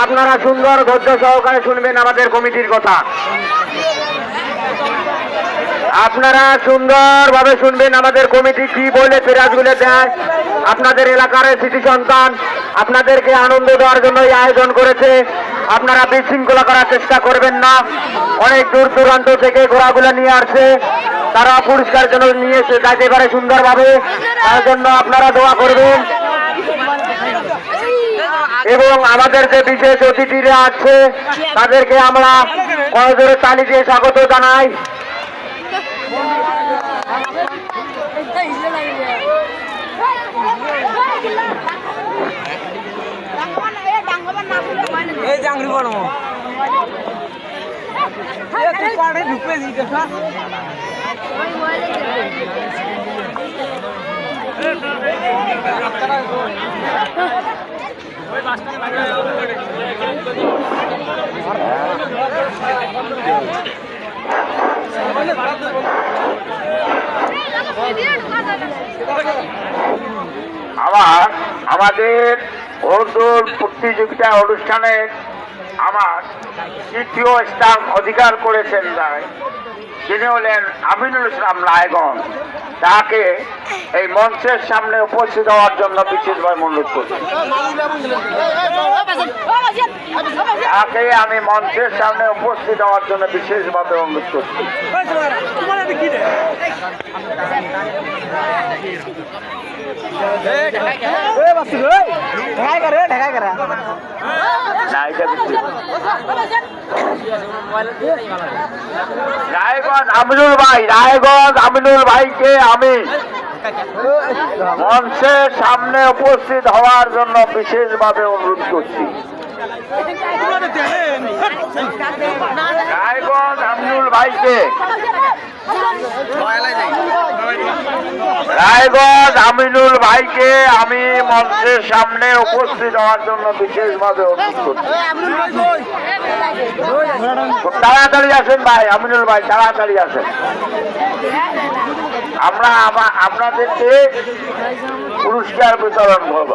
আপনারা সুন্দর ধৈর্য সহকারে শুনবেন আমাদের কমিটির কথা। আপনারা সুন্দরভাবে শুনবেন আমাদের কমিটি কি বলে ফেরাজগুলো দেয়। আপনাদের এলাকার স্মৃতি সন্তান আপনাদেরকে আনন্দ দেওয়ার জন্য এই আয়োজন করেছে। আপনারা বিশৃঙ্খলা করার চেষ্টা করবেন না। অনেক দূর দূরান্ত থেকে ঘোড়াগুলো নিয়ে আসছে, তারা পুরস্কার জন্য নিয়ে যাইতে পারে সুন্দরভাবে, তার জন্য আপনারা দোয়া করবেন। এবং আমাদের যে বিশেষ অতিথিরা আছে তাদেরকে আমরা করজোরে তালি দিয়ে স্বাগত জানাই। আমাদের ঘোড়দৌড় প্রতিযোগিতা অনুষ্ঠানে আমার তৃতীয় স্থান অধিকার করেছেন যিনি হলেন আমিনুল ইসলাম রায়গঞ্জ। তাকে এই মঞ্চের সামনে উপস্থিত হওয়ার জন্য বিশেষভাবে অনুরোধ করছি। তাকে আমি মঞ্চের সামনে উপস্থিত হওয়ার জন্য বিশেষভাবে অনুরোধ করছি। রায়গঞ্জ আমিনুল ভাই, রায়গঞ্জ আমিনুল ভাইকে আমি মঞ্চের সামনে উপস্থিত হওয়ার জন্য বিশেষভাবে অনুরোধ করছি। রায়গঞ্জ আমিনুল ভাইকে, রায়গঞ্জ আমিনুল ভাইকে আমি মঞ্চের সামনে উপস্থিত হওয়ার জন্য বিশেষভাবে অনুরোধ করছি। তাড়াতাড়ি আসেন ভাই, আমিনুল ভাই তাড়াতাড়ি আসেন। আমরা আপনাদেরকে পুরস্কার বিতরণ করব।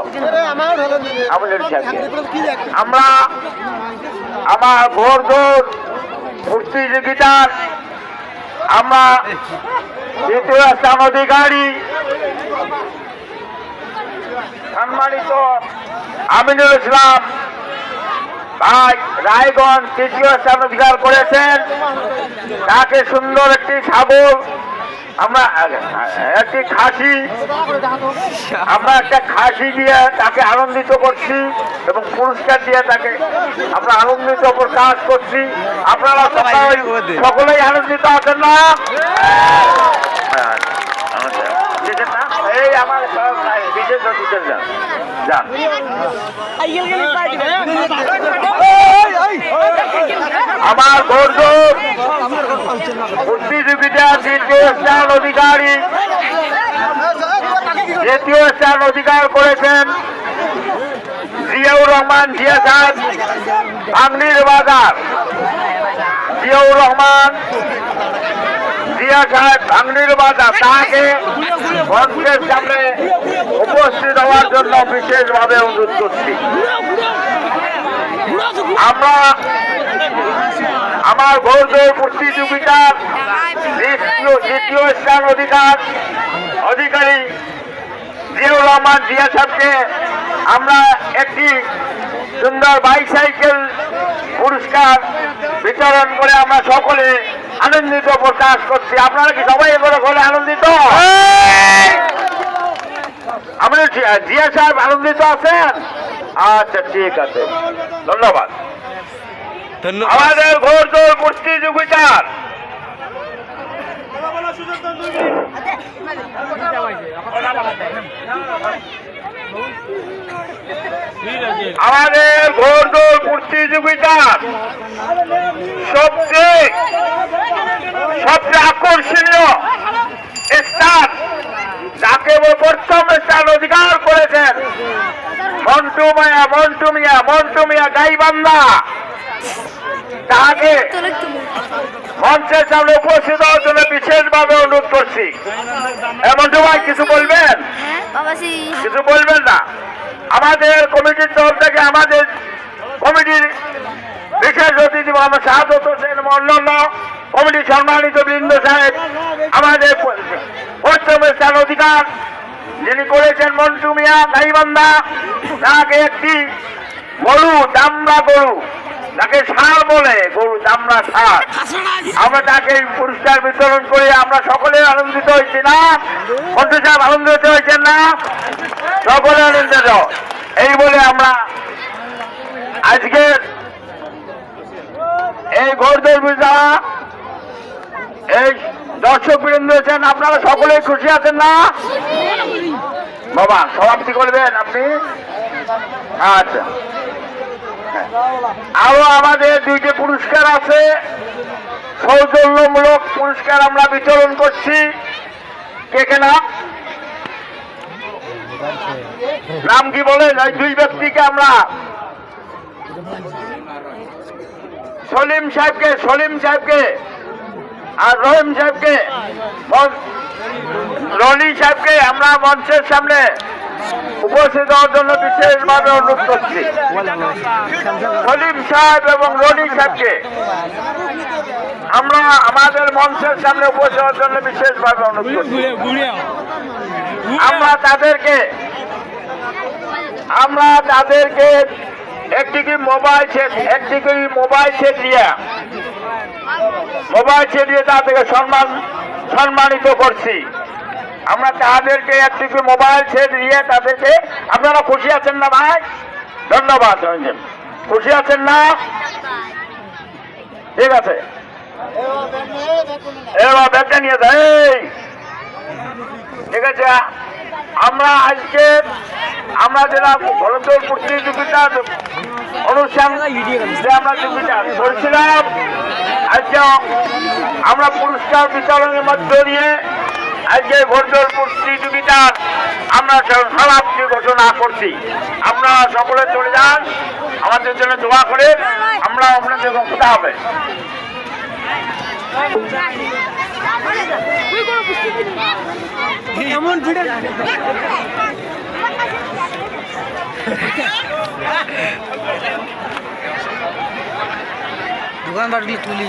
আমরা আমার ঘোড়দৌড় প্রতিযোগিতার আমরা দ্বিতীয় স্থান অধিকারী সম্মানিত আমিনুল ইসলাম ভাই রায়গঞ্জ তৃতীয় স্থান অধিকার করেছেন। তাকে সুন্দর একটি ছাগল, আমরা একটি খাসি, আমরা একটা খাসি দিয়ে তাকে আনন্দিত করছি এবং পুরস্কার দিয়ে তাকে আমরা আনন্দিত প্রকাশ করছি। আপনারা সকলেই আনন্দিত আছেন না? এই আমার বিশেষ অতিথি যান। আমার ঘোড়দৌড় প্রতিযোগিতা দ্বিতীয় স্থান অধিকারী, দ্বিতীয় স্থান অধিকার করেছেন জিয়াউর রহমান জিয়া সাহেব, ভাঙনির বাজার। জিয়াউর রহমান জিয়া সাহেব, ভাঙনির বাজার। তাকে মঞ্চের সামনে উপস্থিত হওয়ার জন্য বিশেষভাবে অনুরোধ করছি। আমরা আমার ঘোড়দৌড় প্রতিযোগিতার দ্বিতীয় স্থান অধিকারী জিয়াউর রহমান জিয়া সাহেবকে আমরা একটি সুন্দর বাইসাইকেল পুরস্কার বিতরণ করে আমরা সকলে আনন্দিত প্রকাশ করছি। আপনারা কি সবাই এগুলো করে আনন্দিত? আমরা জিয়া সাহেব আনন্দিত আছেন? আচ্ছা ঠিক আছে, ধন্যবাদ। আমাদের ঘোড়দৌড় প্রতিযোগিতার সবচেয়ে আকর্ষণীয় স্থান, যাকে প্রথম স্থান অধিকার করেছেন মন্টু মিয়া গাইবান্ধা। তাকে মঞ্চের সামনে উপস্থিত হওয়ার জন্য বিশেষভাবে অনুরোধ করছি। মন্টু ভাই কিছু বলবেন? কিছু বলবেন না? আমাদের কমিটির তরফ থেকে আমাদের কমিটির বিশেষ অতিথি মোহাম্মদ শাহাদত হোসেন অন্যান্য কমিটির সম্মানিত বৃন্দ সাহেব, আমাদের পশ্চিম স্থান অধিকার যিনি করেছেন মন্টু মিয়া গাইবান্ধা, তাকে একটি গরু, দামড়া গরু, তাকে ষাঁড় বলে, গরু দামড়া ষাঁড়, আমরা তাকে পুরস্কার বিতরণ করে আমরা সকলে আনন্দিত হয়েছি না? মন্টু সাহেব আনন্দিত হয়েছেন না? সকলে আনন্দিত। এই বলে আমরা আজকে এই ঘোড়দৌড় পূজা এই দর্শক বৃন্দ আছেন, আপনারা সকলেই খুশি আছেন না? বাবা সমাপ্তি করবেন আপনি? আচ্ছা, আরো আমাদের দুইটি পুরস্কার আছে, সৌজন্যমূলক পুরস্কার আমরা বিতরণ করছি। কে কে নাম কি বলে? দুই ব্যক্তিকে আমরা, সলিম সাহেবকে আর রহিম সাহেবকে, রনি সাহেবকে আমরা মঞ্চের সামনে উপস্থিত হওয়ার জন্য বিশেষভাবে অনুরোধ করছি। সলিম সাহেব এবং রনি সাহেবকে আমরা আমাদের মঞ্চের সামনে উপস্থিত হওয়ার জন্য বিশেষভাবে অনুরোধ করছি। আমরা তাদেরকে একটি মোবাইল সেট দিয়ে তাদেরকে সম্মানিত করছি। আমরা তাদেরকে একটি মোবাইল সেট দিয়ে তাদেরকে, আপনারা খুশি আছেন না ভাই? ধন্যবাদ। খুশি আছেন না? ঠিক আছে, এবার ব্যাগটা নিয়ে যাই। ঠিক আছে, আমরা আজকে যেটা ঘোড়দৌড় প্রতিযোগিতা অনুষ্ঠান আমরা করেছিলাম, আজকে আমরা পুরস্কার বিতরণের মধ্য দিয়ে আজকে ঘোড়দৌড় প্রতিযোগিতার আমরা সমাপ্তি ঘোষণা করছি। আপনারা সকলে চলে যান, আমাদের জন্য দোয়া করে আমরা আপনাদের কথা হবে। দোকানদার তুলি